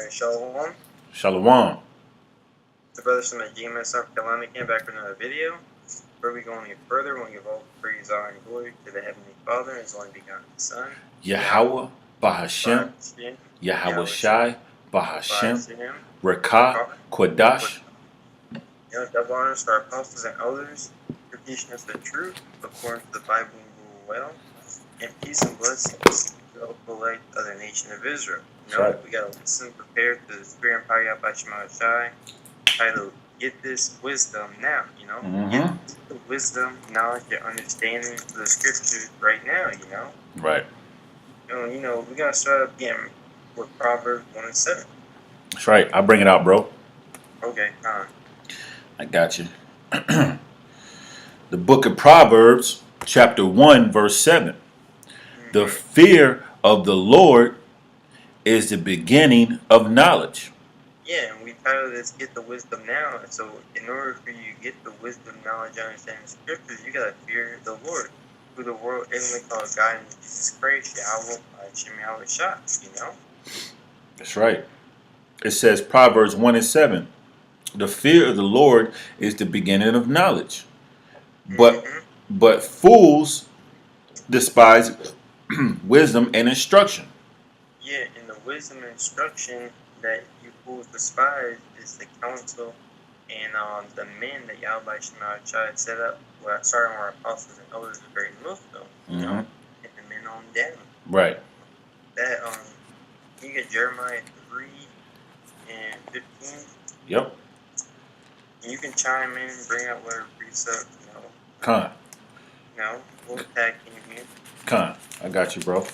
Alright, Shalom. Shalom. The brothers from the GMS South Carolina came back with another video. Before we go any further, we want to give all praise, honor, and glory to the Heavenly Father and His only begotten Son, Yahweh Bahashem. Yahweh Shai Bahashem. Rekah Kodash. Double honors to our apostles and elders for teaching us the truth according to the Bible and rule well. And peace and blessings to all the elect of the nation of Israel. Right. We got to listen, prepare to the Spirit and power Yahweh Shai. Titled, Get This Wisdom Now, Get the wisdom, knowledge, and understanding of the scriptures right now, Right. We're going to start up again with Proverbs 1 and 7. That's right. I'll bring it out, bro. Okay, I got you. The book of Proverbs, chapter 1, verse 7. The fear of the Lord is the beginning of knowledge. Yeah, and we titled this Get the Wisdom Now. So in order for you to get the wisdom, knowledge, and understanding of scriptures, you got to fear the Lord, who the world isn't called God and Jesus Christ, Yahweh, Yahweh Shai, That's right. It says Proverbs 1 and 7. The fear of the Lord is the beginning of knowledge. But fools despise wisdom and instruction. Yeah, and the wisdom and instruction that you fools despise is the counsel and the men that Yahweh Shai set up, starting with our apostles and elders of the great millstone, and the men on down. Right. That you get Jeremiah 3 and 15. Yep. And you can chime in, bring out whatever precept, Con. We'll tag team here. Con. I got you, bro.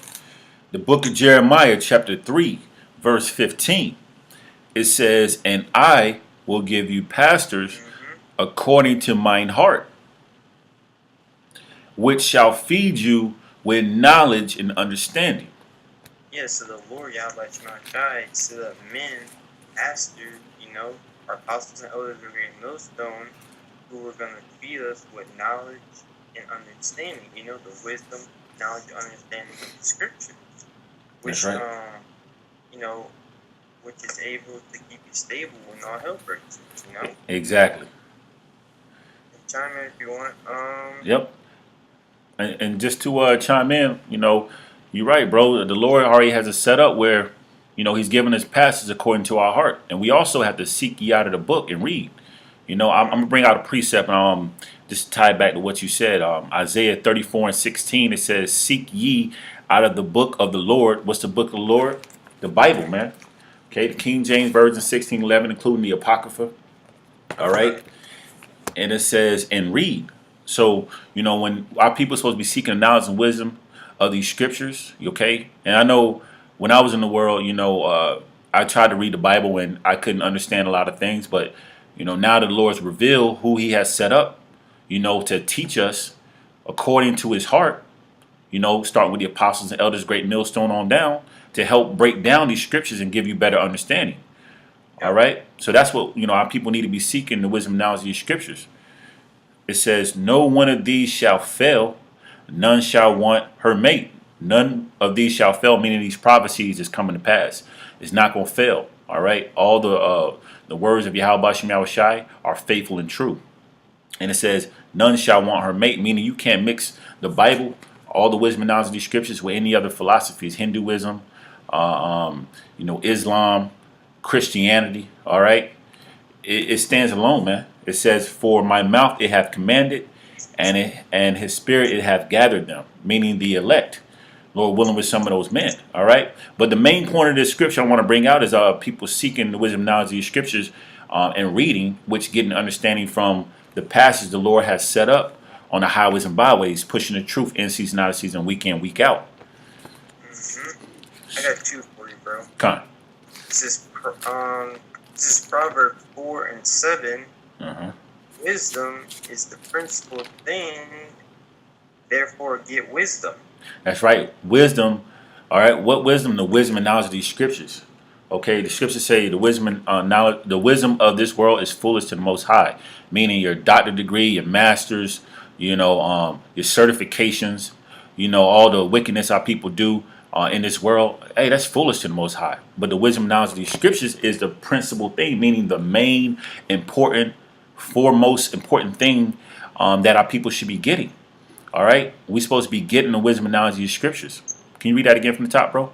The book of Jeremiah, chapter 3, verse 15. It says, and I will give you pastors according to mine heart, which shall feed you with knowledge and understanding. Yeah, so the Lord Yahweh Shai set up men, pastors, our apostles and elders of the great millstone, who were going to feed us with knowledge and understanding, the wisdom, knowledge, and understanding of the scriptures. Which, That's right. Which is able to keep you stable when all hell breaks, Exactly. Chime in if you want. Yep. And just to chime in, you're right, bro. The Lord already has it set up where, He's given us passages according to our heart, and we also have to seek ye out of the book and read. I'm gonna bring out a precept. Just tie back to what you said. Isaiah 34 and 16. It says, "Seek ye out of the book of the Lord." What's the book of the Lord? The Bible, man. Okay, the King James Version 16:11, including the Apocrypha. All right, and it says, "And read." So when our people are supposed to be seeking the knowledge and wisdom of these scriptures, okay. And I know when I was in the world, I tried to read the Bible and I couldn't understand a lot of things, but now that the Lord's revealed who He has set up, to teach us according to His heart, starting with the apostles and elders, great millstone on down, to help break down these scriptures and give you better understanding. All right. So that's what, our people need to be seeking, the wisdom and knowledge of these scriptures. It says, no one of these shall fail. None shall want her mate. None of these shall fail, meaning these prophecies is coming to pass. It's not going to fail. All right. All the words of Yahweh Shai are faithful and true. And it says, none shall want her mate, meaning you can't mix the Bible, all the wisdom and knowledge of these scriptures, with any other philosophies, Hinduism, Islam, Christianity. All right. It stands alone, man. It says, for my mouth it hath commanded, and His spirit it hath gathered them, meaning the elect. Lord willing, with some of those men. All right. But the main point of this scripture I want to bring out is people seeking the wisdom and knowledge of these scriptures and reading, which get an understanding from the passage the Lord has set up on the highways and byways, pushing the truth in season, out of season, week in, week out. I got two for you, bro. Come on. This is Proverbs 4 and 7. Wisdom is the principal thing, therefore get wisdom. That's right. Wisdom. All right. What wisdom? The wisdom and knowledge of these scriptures. Okay. The scriptures say the wisdom and knowledge, the wisdom of this world is foolish to the Most High. Meaning your doctorate degree, your masters, your certifications, all the wickedness our people do. in this world, hey, that's foolish to the Most High. But the wisdom and knowledge of these scriptures is the principal thing, meaning the main important, foremost important thing that our people should be getting. All right, we're supposed to be getting the wisdom and knowledge of these scriptures. Can you read that again from the top, bro?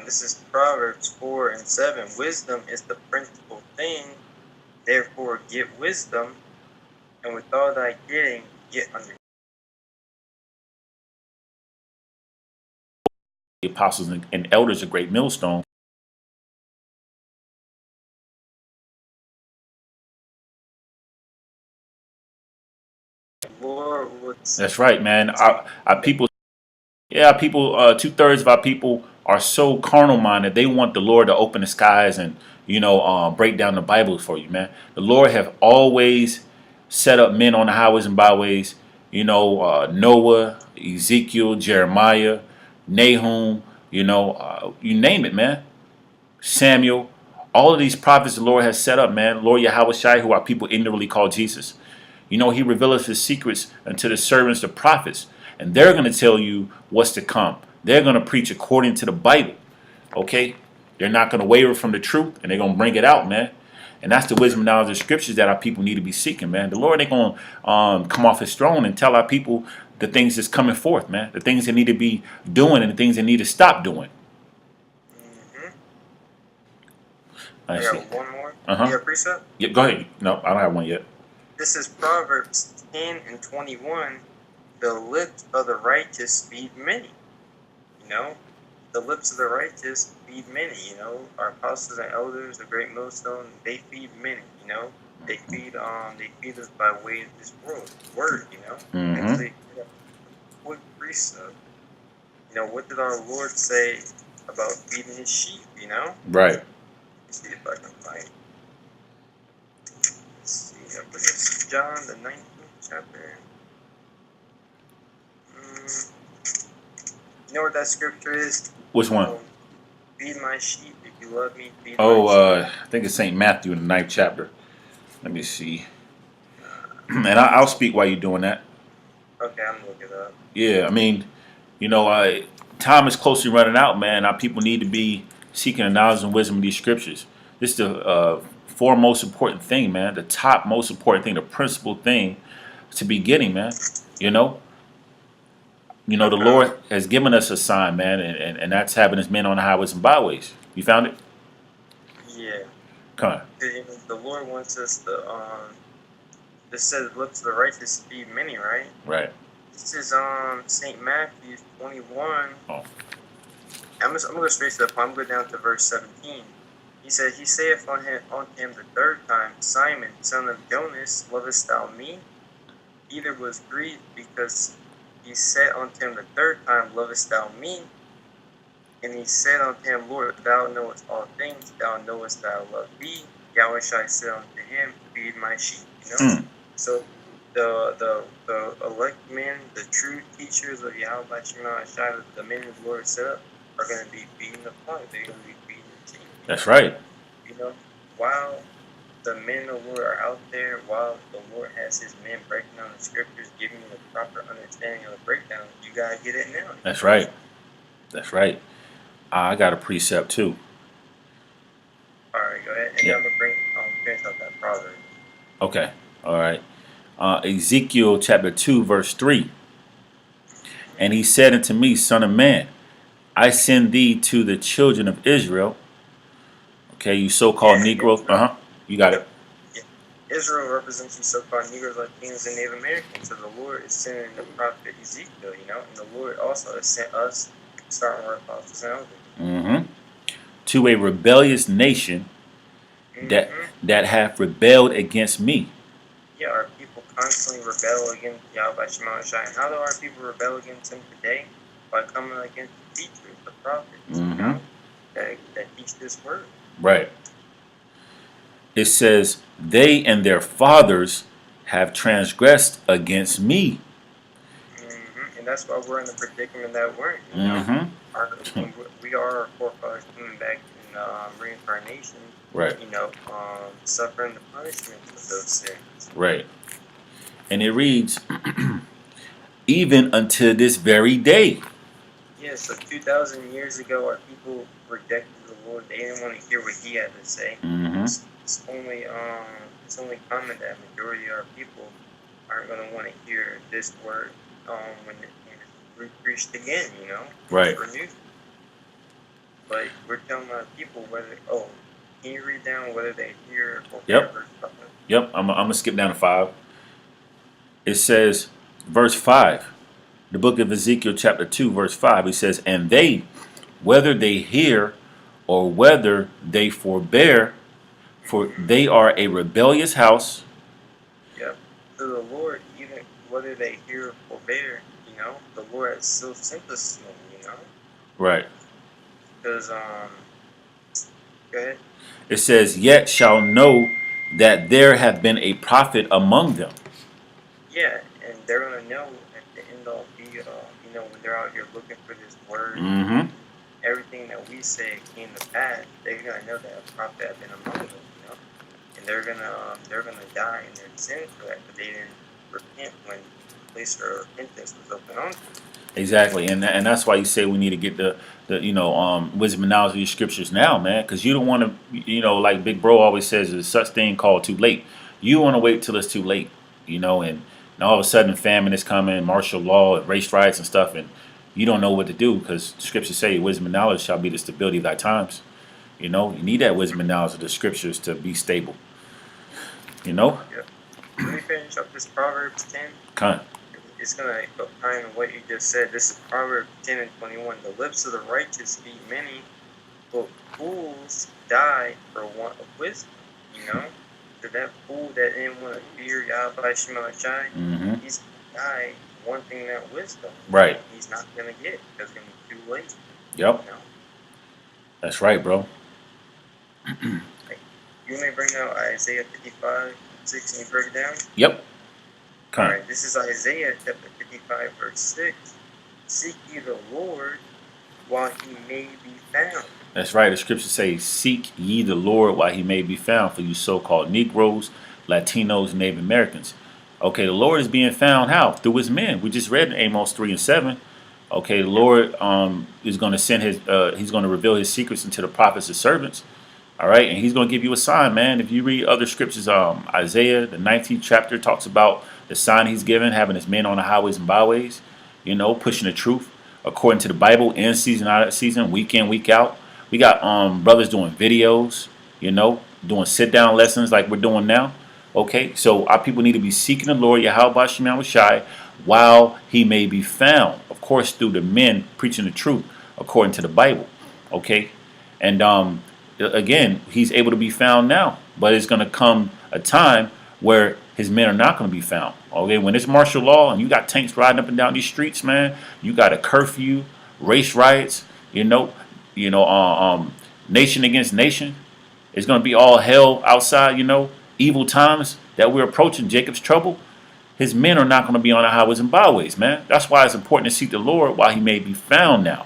This is Proverbs 4:7. Wisdom is the principal thing. Therefore, get wisdom, and with all thy getting, get understanding. The apostles and elders, a great millstone. Lord, that's right, man. Our people, yeah, people. 2/3 of our people are so carnal minded. They want the Lord to open the skies and break down the Bible for you, man. The Lord have always set up men on the highways and byways. Noah, Ezekiel, Jeremiah, Nahum. You name it, man. Samuel, all of these prophets the Lord has set up, man. Lord Yahweh Shai, who our people ignorantly call Jesus. He revealeth his secrets unto the servants, the prophets. And they're going to tell you what's to come. They're going to preach according to the Bible. Okay? They're not going to waver from the truth, and they're going to bring it out, man. And that's the wisdom and knowledge of scriptures that our people need to be seeking, man. The Lord ain't going to come off his throne and tell our people the things that's coming forth, man. The things they need to be doing and the things they need to stop doing. I got one more. You have precept? Yeah, go ahead. No, I don't have one yet. This is Proverbs 10:21. The lips of the righteous feed many. The lips of the righteous feed many. Our apostles and elders, the great millstone, they feed many. They feed us by way of this word. And so, quick precept. What did our Lord say about feeding his sheep? Right. Let's see if I can find. Let's see. I believe it's John the 19th chapter. You know what that scripture is? Which one? Feed my sheep if you love me. Feed my sheep. I think it's St. Matthew in the 9th chapter. Let me see. And I'll speak while you're doing that. Okay, I'm looking it up. Yeah, I mean, time is closely running out, man. Our people need to be seeking the knowledge and wisdom of these scriptures. This is the foremost important thing, man. The top most important thing, the principal thing to be getting, man. The Lord has given us a sign, man, and that's having his men on the highways and byways. You found it? Yeah. Come on. The Lord wants us to, this says, lips of the righteous feed many, right? Right. This is St. Matthew 21. Oh. I'm going to go straight to the point. I'm going to go down to verse 17. He said, he saith unto him the third time, Simon, son of Jonas, lovest thou me? Peter was grieved because he said unto him the third time, lovest thou me? And he said unto him, Lord, thou knowest all things, thou knowest that I love thee. Yahweh shall say unto him, feed my sheep. So the elect men, the true teachers of Yahweh Shai, the men the Lord set up, are going to be feeding the flock. They're going to be feeding the sheep. That's right. While the men of the Lord are out there, while the Lord has his men breaking down the scriptures, giving you the proper understanding of the breakdown, you got to get it now. That's right. That's right. I got a precept too. All right, go ahead. And I'm going to finish up that Proverbs. Okay. All right. Ezekiel chapter 2, verse 3. And he said unto me, Son of man, I send thee to the children of Israel. Okay, you so-called Negroes. You got it. Yeah. Israel represents you so-called Negroes, Latinos, and Native Americans. So the Lord is sending the prophet Ezekiel, and the Lord also has sent us, starting with our apostles and elders. To a rebellious nation that hath rebelled against me. Yeah, our people constantly rebel against Yahweh Shema Shai. And how do our people rebel against him today? By coming against the teachers, the prophets, that teach this word. Right. It says, they and their fathers have transgressed against me. And that's why we're in the predicament that we're in. We are our forefathers coming back in reincarnation. Right. Suffering the punishment of those sins. Right. And it reads, even unto this very day. Yeah, so 2,000 years ago, our people rejected the Lord. They didn't want to hear what He had to say. Mm-hmm. It's only common that majority of our people aren't going to want to hear this word when it's preached again, you know, Right. renewed. But we're telling our people whether can you read down whether they hear or Yep. verse 5? Yep. I'm gonna skip down to 5. It says, verse 5. The book of Ezekiel, chapter 2, verse 5. It says, and they, whether they hear or whether they forbear, for they are a rebellious house. Yep. So the Lord, even whether they hear or forbear, you know, the Lord has still sent us to them, you know. Right. Because go ahead. It says, yet shall know that there have been a prophet among them. Yeah, and they're gonna know at the end all be all, you know, when they're out here looking for this word, Mm-hmm. everything that we say came to pass. They're gonna know that a prophet had been among them, you know, and they're gonna die in their sin for that, because they didn't repent when the place for repentance was open on them. Exactly, and that's why you say we need to get the wisdom and knowledge of these scriptures now, man, because you don't want to, like Big Bro always says, there's such thing called too late. You want to wait till it's too late, and all of a sudden famine is coming, martial law, race riots and stuff, and you don't know what to do because scriptures say wisdom and knowledge shall be the stability of thy times. You need that wisdom and knowledge of the scriptures to be stable. Yeah. Let me finish up this Proverbs 10. Kind. It's going to go kind of what you just said. This is Proverbs 10 and 21. The lips of the righteous feed many, but fools die for want of wisdom. So that fool that didn't want to fear Yahweh Shema Shai, Mm-hmm. he's going to die wanting that wisdom. Right. He's not going to get it because it's going to be too late. Yep. That's right, bro. You may bring out Isaiah 55, 6 and you break it down? Yep. Alright, this is Isaiah chapter 55, verse 6. Seek ye the Lord while he may be found. That's right. The scriptures say, seek ye the Lord while he may be found, for you so-called Negroes, Latinos, Native Americans. Okay, the Lord is being found how? Through his men. We just read in Amos 3 and 7. Okay, the Lord is going to send he's going to reveal his secrets into the prophets and servants. All right, and he's going to give you a sign, man. If you read other scriptures, Isaiah, the 19th chapter, talks about the sign he's given, having his men on the highways and byways, pushing the truth according to the Bible, in season, out of season, week in, week out. We got brothers doing videos, doing sit-down lessons like we're doing now. Okay, so our people need to be seeking the Lord, Yahweh Shema Shai, while he may be found. Of course, through the men preaching the truth according to the Bible. Okay, and again, he's able to be found now, but it's going to come a time where his men are not going to be found. Okay, when it's martial law and you got tanks riding up and down these streets, man, you got a curfew, race riots, nation against nation. It's going to be all hell outside, evil times that we're approaching, Jacob's trouble. His men are not going to be on the highways and byways, man. That's why it's important to seek the Lord while he may be found now.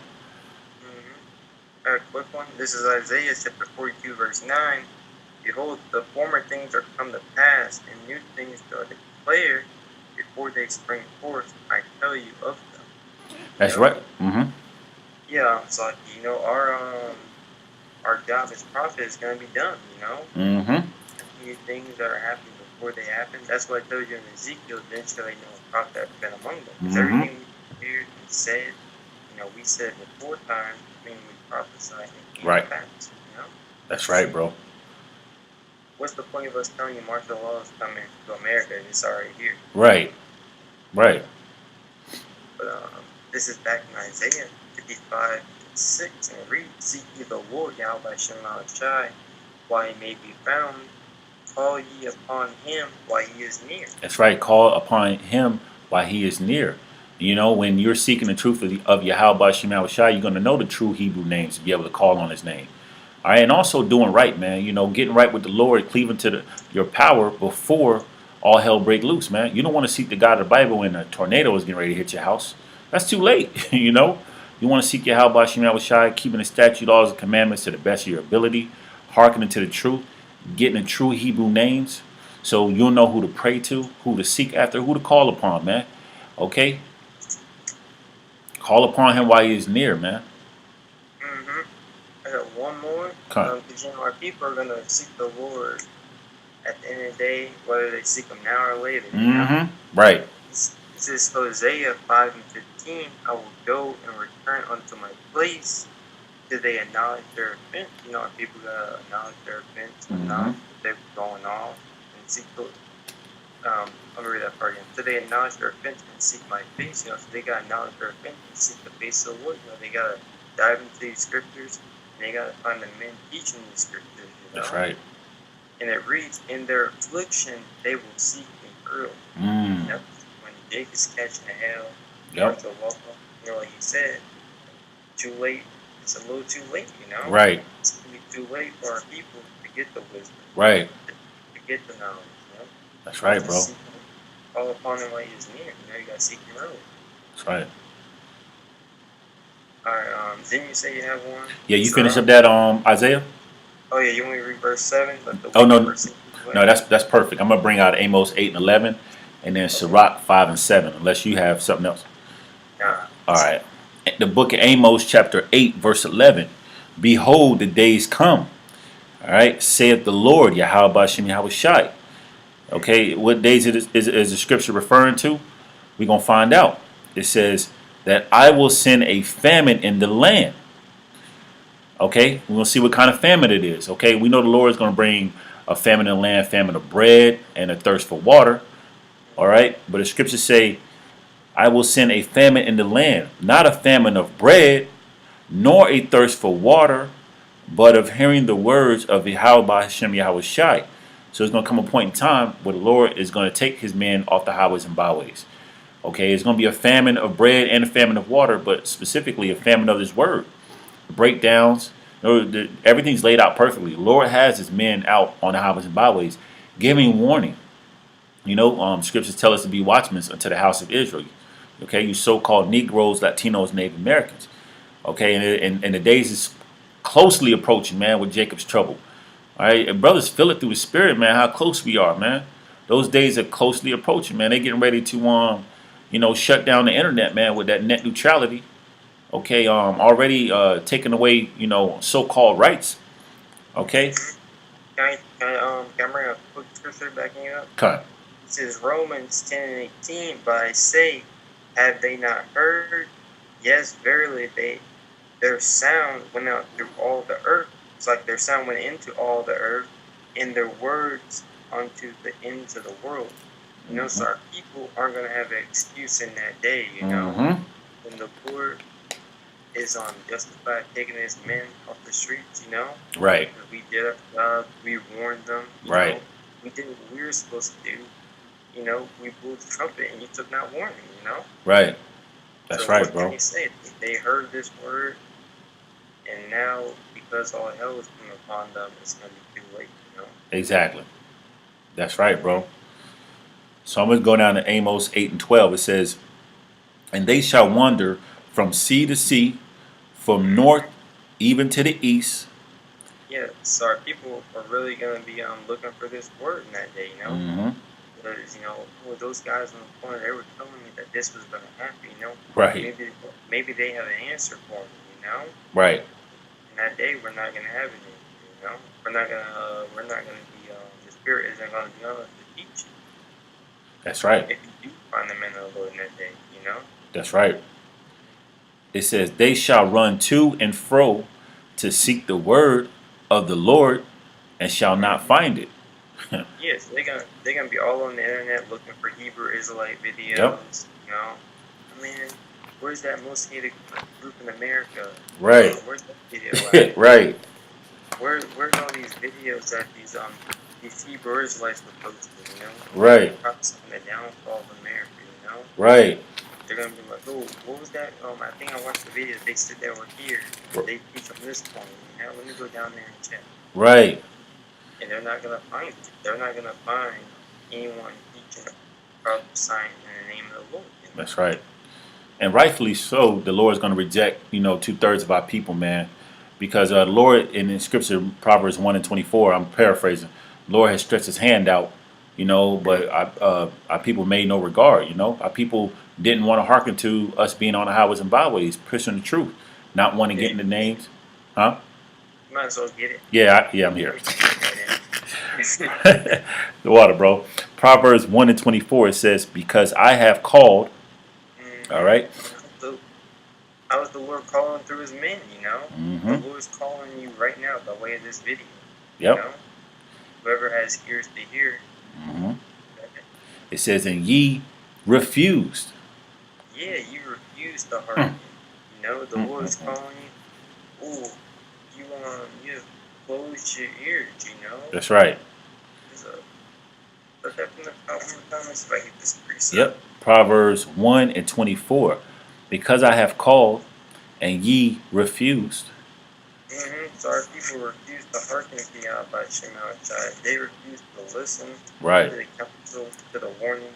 All right, quick one. This is Isaiah chapter 42, verse 9. Behold, the former things are come to pass, and new things are declared before they spring forth. I tell you of them. That's right. Mm-hmm. Yeah, it's like, our job as prophet is going to be done, Mm-hmm. New things that are happening before they happen. That's what I told you in Ezekiel. Then shall they know a prophet has been among them. Because everything we heard and said, we said before time, we prophesied and came to pass, That's right, bro. What's the point of us telling you martial law is coming to America and it's already here? Right. Right. But this is back in Isaiah 55, 6, and read, seek ye the Lord, Yahweh Shema Shai, while he may be found. Call ye upon him while he is near. That's right. Call upon him while he is near. When you're seeking the truth of Yahweh Shema Shai, you're going to know the true Hebrew names to be able to call on his name. All right, and also doing right, man. Getting right with the Lord, cleaving to your power before all hell break loose, man. You don't want to seek the God of the Bible when a tornado is getting ready to hit your house. That's too late, You want to seek Yahweh Shema Shai, keeping the statute, laws, and commandments to the best of your ability, hearkening to the truth, getting the true Hebrew names, so you'll know who to pray to, who to seek after, who to call upon, man. Okay? Call upon him while he is near, man. Mm-hmm. I got one more. Okay. Because our people are gonna seek the Lord at the end of the day, whether they seek him now or later. Right. This is Hosea 5:15. I will go and return unto my place. Did they acknowledge their offense? Our people gotta acknowledge their offense, acknowledge that they were going off, and seek the. I'm gonna read that part again. So they acknowledge their offense and seek my face. So they gotta acknowledge their offense and seek the face of the Lord. They gotta dive into these scriptures, and they gotta find the men teaching these scriptures. That's right. And it reads, "In their affliction, they will seek me early." When Jacob's catching the hell, like he said, too late. It's a little too late, Right. It's gonna be too late for our people to get the wisdom. Right. To get the knowledge, That's right, bro. Call upon him while he is near. You gotta seek him early. That's right. Alright, didn't you say you have one? Yeah, you finish up that Isaiah? Oh yeah, you want me to read verse 7? No, that's perfect. I'm gonna bring out Amos 8 and 11, and then Sirach 5 and 7. Unless you have something else. Nah. All right. The book of Amos, chapter 8, verse 11. Behold, the days come. All right, saith the Lord, Yahweh Bashem Yahweh Shai. Okay, what days is the scripture referring to? We're gonna find out. It says that I will send a famine in the land. Okay, we're gonna see what kind of famine it is. Okay, we know the Lord is gonna bring a famine in the land, famine of bread and a thirst for water. All right, but the scriptures say, I will send a famine in the land, not a famine of bread, nor a thirst for water, but of hearing the words of Yahweh Hashem Yahweh Shai. So it's going to come a point in time where the Lord is going to take his men off the highways and byways. Okay, it's going to be a famine of bread and a famine of water, but specifically a famine of his word. The breakdowns, everything's laid out perfectly. The Lord has his men out on the highways and byways, giving warning. Scriptures tell us to be watchmen unto the house of Israel. Okay, you so-called Negroes, Latinos, Native Americans. Okay, and the days is closely approaching, man, with Jacob's trouble. All right, and brothers feel it through his spirit, man, how close we are, man. Those days are closely approaching, man. They getting ready to, shut down the internet, man, with that net neutrality. Okay, already taking away, so-called rights. Okay. Can I bring a quick scripture backing you up? Okay. It says Romans 10 and 18, but I say, have they not heard? Yes, verily, their sound went out through all the earth. It's like their sound went into all the earth, and their words unto the ends of the world. So our people aren't going to have an excuse in that day, When the Lord is justified taking his men off the streets, Right. We did our job, we warned them, right. We did what we were supposed to do. We blew the trumpet and you took not warning, Right. That's so right, what bro. Can you say? They heard this word, and now because all hell is coming upon them, it's going to be too late, Exactly. That's right, bro. So I'm going to go down to Amos 8 and 12. It says, and they shall wander from sea to sea, from north even to the east. Yeah, so our people are really going to be looking for this word in that day, Because, those guys on the corner, they were telling me that this was going to happen, Right. Maybe they have an answer for me, Right. In that day, we're not going to have anything, We're not going to be, the Spirit isn't going to be on us to teach you. That's right. If you do find them in the Lord in that day, That's right. It says, they shall run to and fro to seek the word of the Lord and shall not find it. Yes, they're gonna be all on the internet looking for Hebrew Israelite videos. Yep. Where's that most hated group in America? Right. Where's that video at? Right. Where's all these videos that these Hebrew Israelites were posting? Right. The downfall of America. Right. They're gonna be like, oh, what was that? I think I watched the video. They said they were here. They teach on this point. Let me go down there and check. Right. And they're not gonna find it. They're not gonna find anyone teaching prophesying in the name of the Lord. That's right. And rightfully so, the Lord is going to reject, 2/3 of our people, man. Because the Lord, in Scripture, Proverbs 1 and 24, I'm paraphrasing, the Lord has stretched his hand out, but our people made no regard, Our people didn't want to hearken to us being on the highways and byways, pushing the truth, not wanting to Yeah, get in the names. Huh? you might as well get it. Yeah, I'm here. Right in. The water, bro. Proverbs 1:24, it says, because I have called, all Mm-hmm. right? How is the Lord calling through his men, you know? The Mm-hmm. Lord's calling you right now by way of this video, you Yep. know? Whoever has ears to hear, Mm-hmm. It says, and ye refused. yeah, you refuse to Mm. hearken. You know, the Lord's Mm-mm-mm. calling you. Ooh, you have closed your ears, you know? That's right. There's a, put that from the top of the comments if I get this precept. Yep. Proverbs 1:24. Because I have called and ye refused. Mm-hmm. So our people refuse to hearken to Yahweh Shemaiah. They refuse to listen Right. to the counsel, to the warning,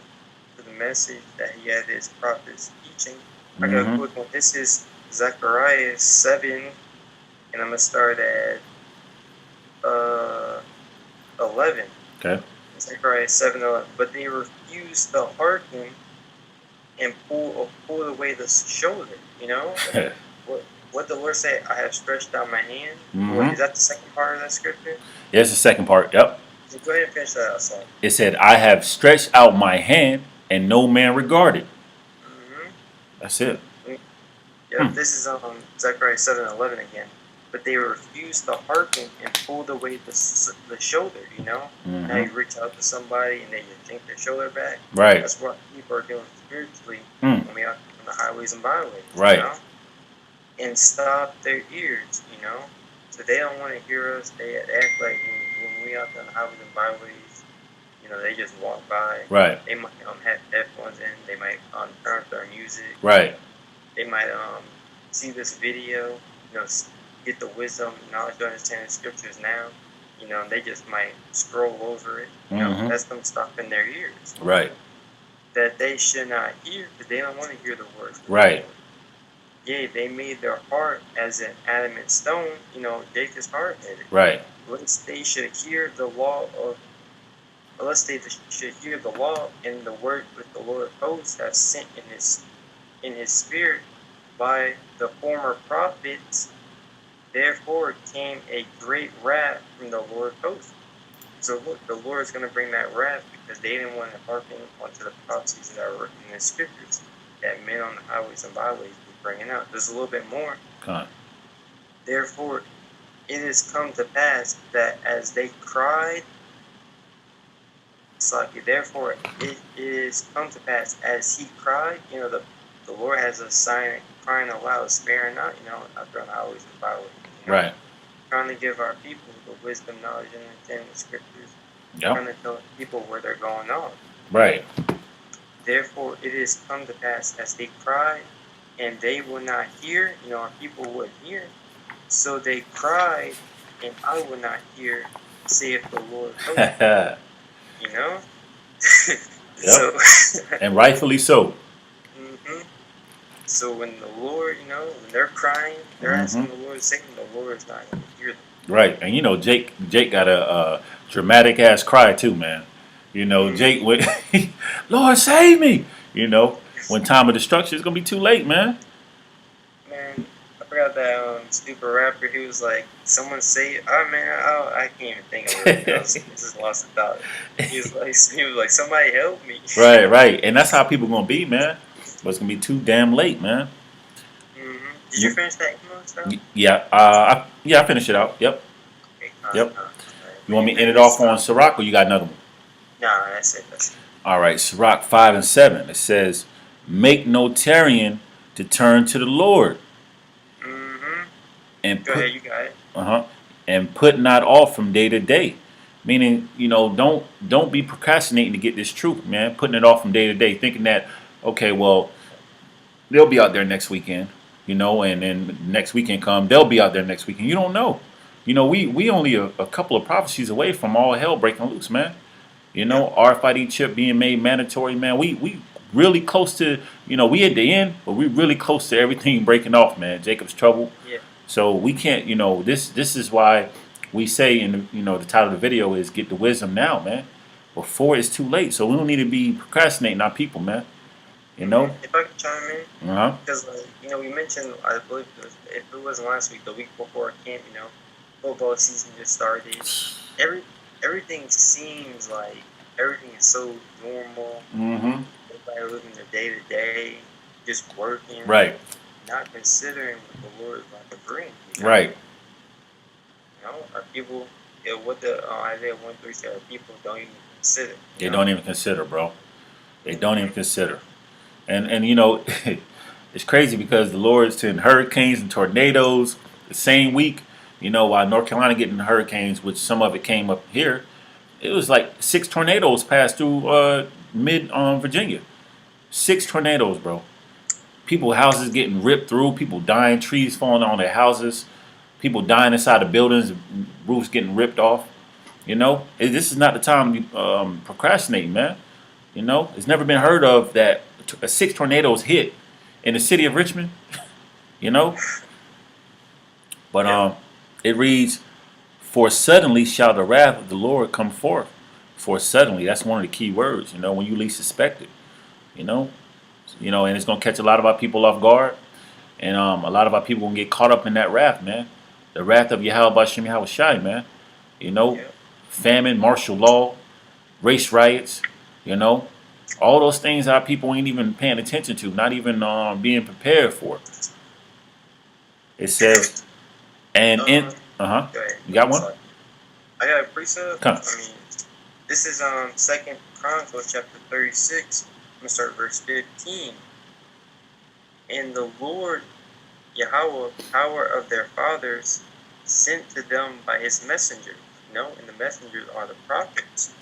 to the message that he had his prophets teaching. I got a Mm-hmm. quick one. This is Zechariah 7, and I'm going to start at 11. Okay. Zechariah 7:11. But they refused to hearken and pulled away the shoulder, you know? What the Lord said, I have stretched out my hand. Mm-hmm. Is that the second part of that scripture? Here's the second part. Yep. So go ahead and finish that out, son. It said, I have stretched out my hand and no man regarded. Mm-hmm. That's it. Yeah, this is Zechariah 7:11 again. But they refused to hearken and pulled away the shoulder, you know? Mm-hmm. Now you reach out to somebody and they just yank their shoulder back. Right. That's what people are doing spiritually Mm. when we are on the highways and byways. Right. You know? And stop their ears, you know? So they don't want to hear us. They act like when we out on the highways and byways, you know, they just walk by. Right. They might have headphones in. They might turn up their music. Right. They might see this video, you know, get the wisdom, knowledge to understand the scriptures now. You know, they just might scroll over it. You know, Mm-hmm. that's them stopping their ears. Right. That they should not hear, because they don't want to hear the words. Right. Yeah, they made their heart as an adamant stone. You know, Jacob's hard headed. Right. Lest they should hear the law and the word which the Lord of hosts has sent in his spirit by the former prophets. Therefore came a great wrath from the Lord of hosts. So look, the Lord is going to bring that wrath because they didn't want to hearken onto the prophecies that are written in the scriptures that men on the highways and byways were bringing out. There's a little bit more. Come on. Therefore, it has come to pass that as they cried, therefore it is come to pass as he cried. You know, the Lord has a sign crying aloud, sparing not. You know, out there on the highways and byways. You know, Right. trying to give our people the wisdom, knowledge, and understanding of the scriptures. Yep. Trying to tell people where they're going on. Right. Therefore, it is come to pass as they cried, and they will not hear. You know, our people would hear. So they cried, and I will not hear, saith the Lord. You know? Yep. So, And rightfully so. mm-hmm. So when the Lord, you know, when they're crying, they're asking the Lord, saying the Lord is not going to hear them. Right. And you know, Jake got a dramatic ass cry too, man. You know, Jake went, Lord save me. You know, when time of destruction, it's gonna be too late, man. Man, I forgot that stupid rapper. He was like, "Someone say, oh man, I can't even think of it. I just lost the thought." He was like, "Somebody help me." Right. And that's how people gonna be, man. But it's gonna be too damn late, man. Mm-hmm. Did you finish that email stuff? Yeah. I finished it out. Yep. Okay, Yep. You want me to end it off on Sirach, or you got another one? No, that's it. All right, Sirach 5 and 7. It says, "Make no tarrying to turn to the Lord, Mm-hmm. and Go ahead, you got it. and put not off from day to day." Meaning, you know, don't be procrastinating to get this truth, man. Putting it off from day to day, thinking that, okay, well, they'll be out there next weekend, you know, and then next weekend come, they'll be out there next weekend. You don't know. You know, we only a couple of prophecies away from all hell breaking loose, man. You know, RFID chip being made mandatory, man. We really close to, you know, we at the end, but we really close to everything breaking off, man. Jacob's trouble. Yeah. So we can't, you know, this is why we say in the, you know, the title of the video is get the wisdom now, man, before it's too late. So we don't need to be procrastinating our people, man. You know? If I could chime in, Uh-huh. because we mentioned, I believe if it wasn't last week, the week before camp, football season just started. Every everything seems like everything is so normal. Mm-hmm. Everybody living their day to day, just working, Right. not considering what the Lord is about to bring. Right. Our people, what the Isaiah 1:3 said, our people don't even consider. They don't even consider, bro. They don't even consider. And you know, it's crazy because the Lord's sending hurricanes and tornadoes the same week. You know, while North Carolina getting hurricanes, which some of it came up here, it was like 6 tornadoes passed through mid Virginia. 6 tornadoes, bro. People houses getting ripped through, people dying, trees falling on their houses, people dying inside the buildings, roofs getting ripped off. You know, this is not the time to be procrastinating, man. You know, it's never been heard of that 6 tornadoes hit in the city of Richmond. You know, but it reads, "For suddenly shall the wrath of the Lord come forth." For suddenly, that's one of the key words. You know, when you least suspect it. You know, and it's gonna catch a lot of our people off guard, and a lot of our people gonna get caught up in that wrath, man. The wrath of Yahweh Bashem Yahweh Shai, man. You know, famine, martial law, race riots. You know, all those things our people ain't even paying attention to, not even being prepared for. It says, and in you got one? I got a precept. Come. I mean, this is 2 Chronicles chapter 36. I'm gonna start verse 15. And the Lord Yahweh, power of their fathers, sent to them by his messengers. And the messengers are the prophets,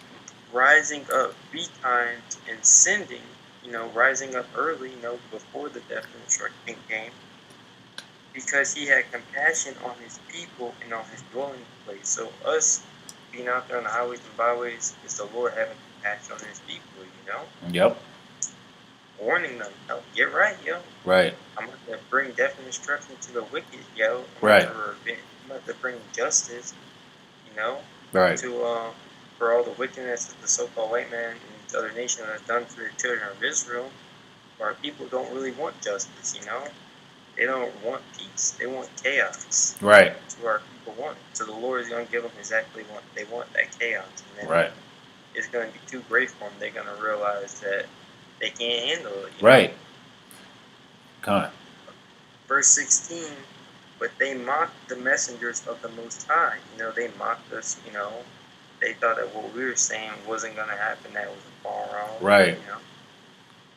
rising up betimes and sending, rising up early, before the death and destruction came, because he had compassion on his people and on his dwelling place. So us being out there on the highways and byways is the Lord having compassion on his people, Yep. Warning them, get right, yo. Right. I'm going to bring death and destruction to the wicked, yo. Right. I'm going to bring justice, right. to for all the wickedness that the so-called white man and these other nations have done to the children of Israel. Our people don't really want justice, They don't want peace. They want chaos. Right. That's what our people want. So the Lord is going to give them exactly what they want, that chaos. And then right. It's going to be too great for them. They're going to realize that they can't handle it. Right. Come on. Verse 16, but they mocked the messengers of the Most High. They mocked us, They thought that what we were saying wasn't going to happen, that was far off. Right.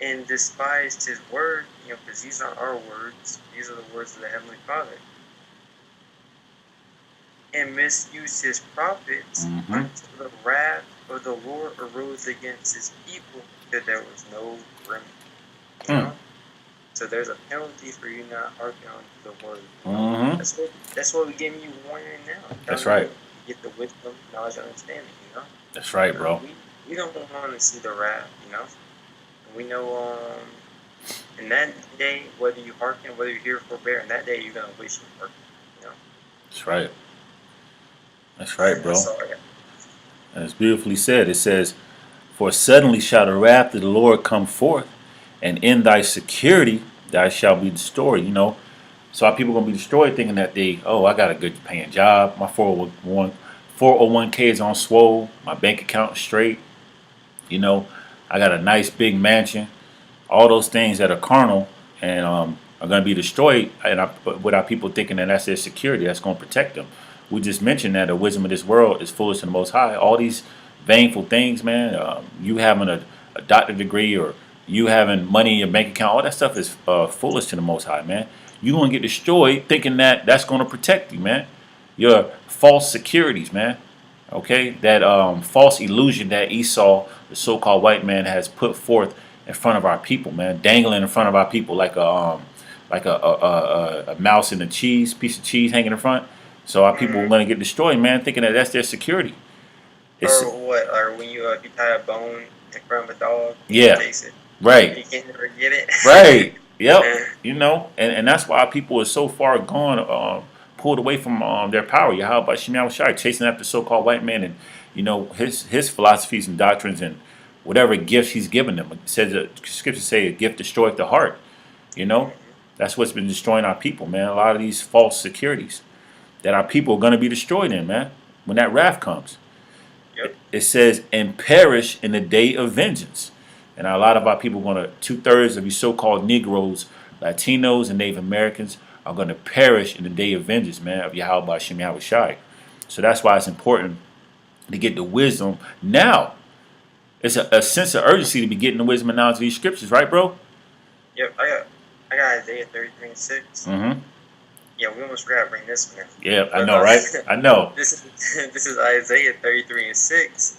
And despised his word, because these aren't our words. These are the words of the Heavenly Father. And misused his prophets until the wrath of the Lord arose against his people, that there was no remedy. So there's a penalty for you not hearkening on the word. That's what we're giving you warning now. That's right. You get the wisdom, knowledge, and understanding, That's right, bro. We don't want to see the wrath, We know in that day, whether you hearken, whether you hear or forbear, in that day you're going to wish you hearken, That's right. That's right, bro. Sorry. And it's beautifully said. It says, "For suddenly shall the wrath of the Lord come forth, and in thy security thou shalt be destroyed." So our people going to be destroyed thinking that I got a good paying job. My 401k is on swole. My bank account is straight. I got a nice big mansion. All those things that are carnal and are going to be destroyed. And with our people thinking that that's their security, that's going to protect them. We just mentioned that the wisdom of this world is foolish to the Most High. All these vainful things, man, you having a doctorate degree or you having money in your bank account, all that stuff is foolish to the Most High, man. You're going to get destroyed thinking that that's going to protect you, man. Your false securities, man. Okay? That false illusion that Esau, the so-called white man, has put forth in front of our people, man. Dangling in front of our people like a mouse in a piece of cheese hanging in front. So our people are going to get destroyed, man, thinking that that's their security. Or what? Or when you tie a bone in front of a dog, yeah, takes it. Right. You can't never get it. Right. Yep. And that's why our people are so far gone, pulled away from their power. Yahweh by Shem Shai, chasing after the so-called white man and his philosophies and doctrines and whatever gifts he's given them. It says the scriptures say a gift destroyeth the heart. You know, that's what's been destroying our people, man. A lot of these false securities that our people are going to be destroyed in, man, when that wrath comes. Yep. It says, and perish in the day of vengeance. And a lot of our people are going to, 2/3 of these so-called Negroes, Latinos, and Native Americans are going to perish in the day of vengeance, man, of Yahweh Shem Yahweh Shai. So that's why it's important to get the wisdom now. It's a sense of urgency to be getting the wisdom and knowledge of these scriptures, right, bro? Yep. I got Isaiah 33:6. Mm-hmm. Yeah, we almost forgot to bring this one in. Yeah, I know, right? I know. This is Isaiah 33:6.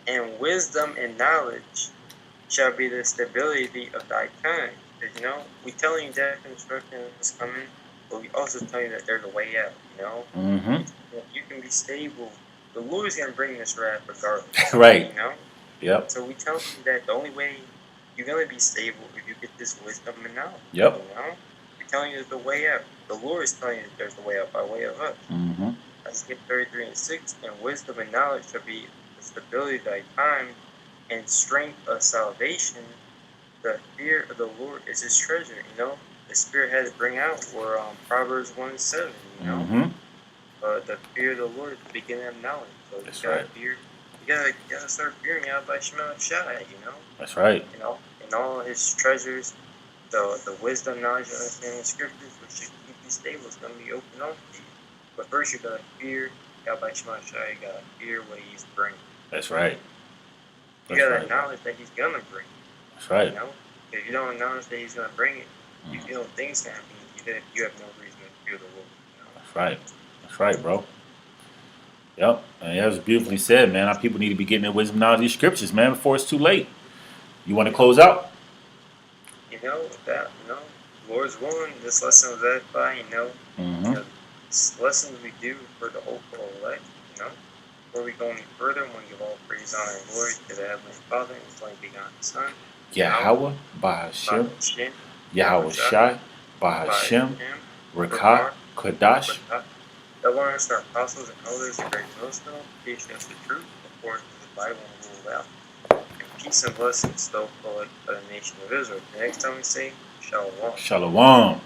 And wisdom and knowledge shall be the stability of thy kind. Because, you know, we telling you that construction is coming, but we also tell you that there's a way out, you know? Mm-hmm. You can be stable. The Lord's going to bring this wrath regardless. Right. You know? Yep. So we tell you that the only way you're going to be stable if you get this wisdom and knowledge. Yep. You know? We're telling you there's a way out. The Lord is telling you that there's a way out by way of us. Mm-hmm. Isaiah 33:6. And wisdom and knowledge shall be the stability of thy time and strength of salvation. The fear of the Lord is his treasure. You know, the Spirit had to bring out were Proverbs 1:7. You know, Mm-hmm. The fear of the Lord is the beginning of knowledge. So That's you gotta right. fear. You gotta start fearing out by Shema Shai. You know, That's right. you know, and all his treasures, the wisdom, knowledge, and understanding of scriptures, which should keep you stable, is gonna be open up to you. But first, you gotta fear God by Shema Shai. You gotta fear what he's bringing. That's right. You That's gotta right. acknowledge that he's gonna bring it. That's right. You know, if you don't acknowledge that he's gonna bring it, you Mm. feel things can happen. You have no reason to fear the Lord. You know? That's right. That's right, bro. Yep. And that was beautifully said, man. Our people need to be getting their wisdom knowledge of these scriptures, man, before it's too late. You want to close out? You know that. You know, Lord's willing. This lesson was edifying. You know, Mm-hmm. this lessons we do for the hopeful elect. You know, before we go any further, we want to give all praise, honor, and glory to the Heavenly Father and His only begotten Son, Yahweh, Bahashem, Shem, Yahweh Shai, Bahashem, Rakah, Kadash. that learned us our apostles and elders and great millstone, teaching us the truth according to the Bible and rule out. And peace and blessings, though, for the nation of Israel. The next time we say, Shalom. Shalom.